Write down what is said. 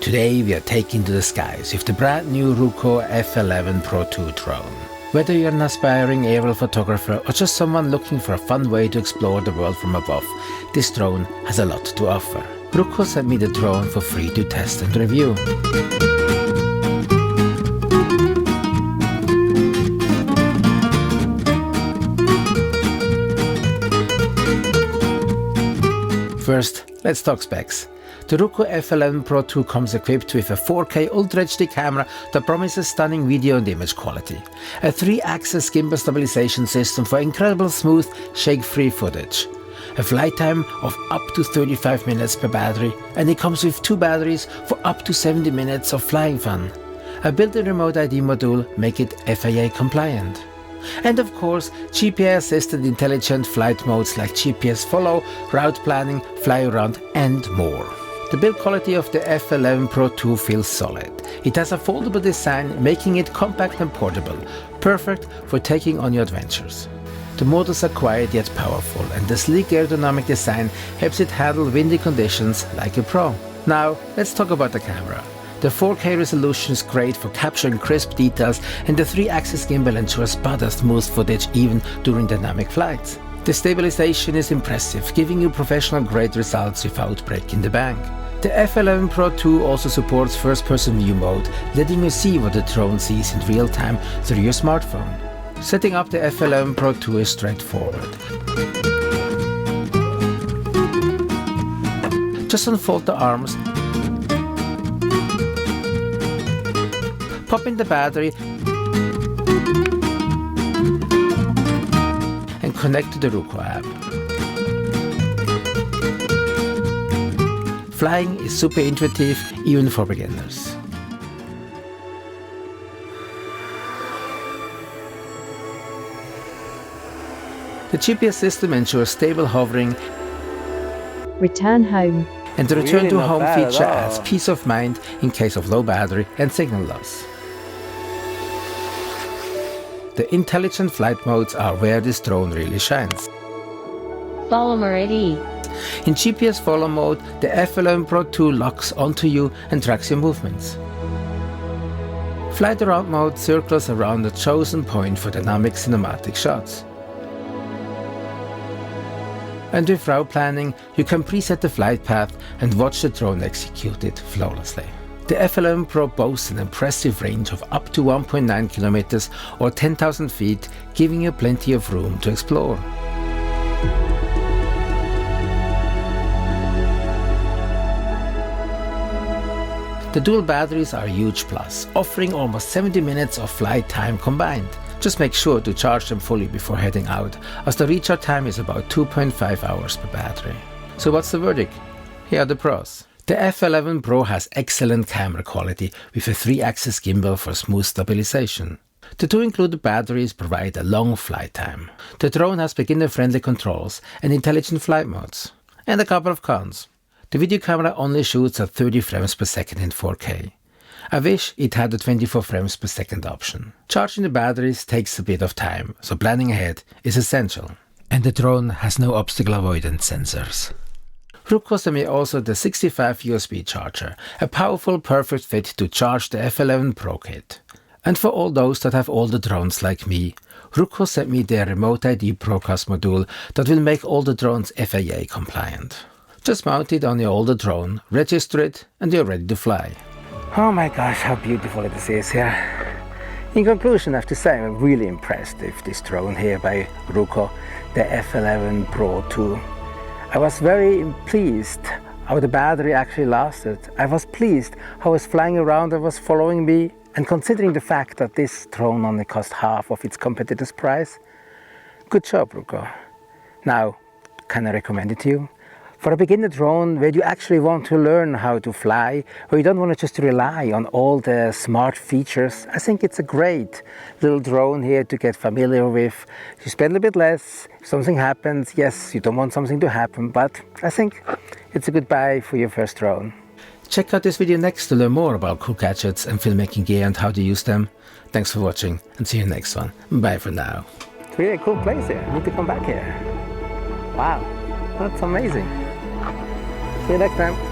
Today we are taking to the skies with the brand new Ruko F11 Pro 2 drone. Whether you're an aspiring aerial photographer or just someone looking for a fun way to explore the world from above, this drone has a lot to offer. Ruko sent me the drone for free to test and review. First, let's talk specs. The Ruko F11 Pro 2 comes equipped with a 4K Ultra HD camera that promises stunning video and image quality, a 3-axis gimbal stabilization system for incredible smooth, shake-free footage, a flight time of up to 35 minutes per battery, and it comes with 2 batteries for up to 70 minutes of flying fun. A built-in remote ID module make it FAA compliant. And of course, GPS-assisted intelligent flight modes like GPS follow, route planning, fly around and more. The build quality of the F11 Pro 2 feels solid. It has a foldable design, making it compact and portable, perfect for taking on your adventures. The motors are quiet yet powerful, and the sleek aerodynamic design helps it handle windy conditions like a pro. Now, let's talk about the camera. The 4K resolution is great for capturing crisp details, and the 3-axis gimbal ensures spot and smooth footage even during dynamic flights. The stabilization is impressive, giving you professional-grade results without breaking the bank. The F11 Pro 2 also supports first-person view mode, letting you see what the drone sees in real time through your smartphone. Setting up the F11 Pro 2 is straightforward. Just unfold the arms, pop in the battery and connect to the Ruko app. Flying is super intuitive even for beginners. The GPS system ensures stable hovering. Return home. And the return to home feature adds peace of mind in case of low battery and signal loss. The intelligent flight modes are where this drone really shines. Follow already. In GPS follow mode, the F11 Pro 2 locks onto you and tracks your movements. Flight around mode circles around a chosen point for dynamic cinematic shots. And with route planning, you can preset the flight path and watch the drone execute it flawlessly. The F11 Pro boasts an impressive range of up to 1.9 kilometers or 10,000 feet, giving you plenty of room to explore. The dual batteries are a huge plus, offering almost 70 minutes of flight time combined. Just make sure to charge them fully before heading out, as the recharge time is about 2.5 hours per battery. So what's the verdict? Here are the pros. The F11 Pro has excellent camera quality with a 3-axis gimbal for smooth stabilization. The 2 included batteries provide a long flight time. The drone has beginner-friendly controls and intelligent flight modes. And a couple of cons. The video camera only shoots at 30 frames per second in 4K. I wish it had a 24 frames per second option. Charging the batteries takes a bit of time, so planning ahead is essential. And the drone has no obstacle avoidance sensors. Ruko sent me also the 65 USB charger, a powerful, perfect fit to charge the F11 Pro kit. And for all those that have older drones like me, Ruko sent me their Remote ID Procast module that will make all the drones FAA compliant. Just mount it on your older drone, register it, and you're ready to fly. Oh my gosh, how beautiful it is here. In conclusion, I have to say I'm really impressed with this drone here by Ruko, the F11 Pro 2. I was very pleased how the battery actually lasted. I was pleased how it was flying around and was following me, and considering the fact that this drone only cost half of its competitor's price, good job, Ruko. Now, can I recommend it to you? For a beginner drone where you actually want to learn how to fly, where you don't want to just rely on all the smart features, I think it's a great little drone here to get familiar with. You spend a bit less, if something happens, yes, you don't want something to happen, but I think it's a good buy for your first drone. Check out this video next to learn more about cool gadgets and filmmaking gear and how to use them. Thanks for watching and see you next one. Bye for now. It's really a cool place here. I need to come back here. Wow, that's amazing. See you next time.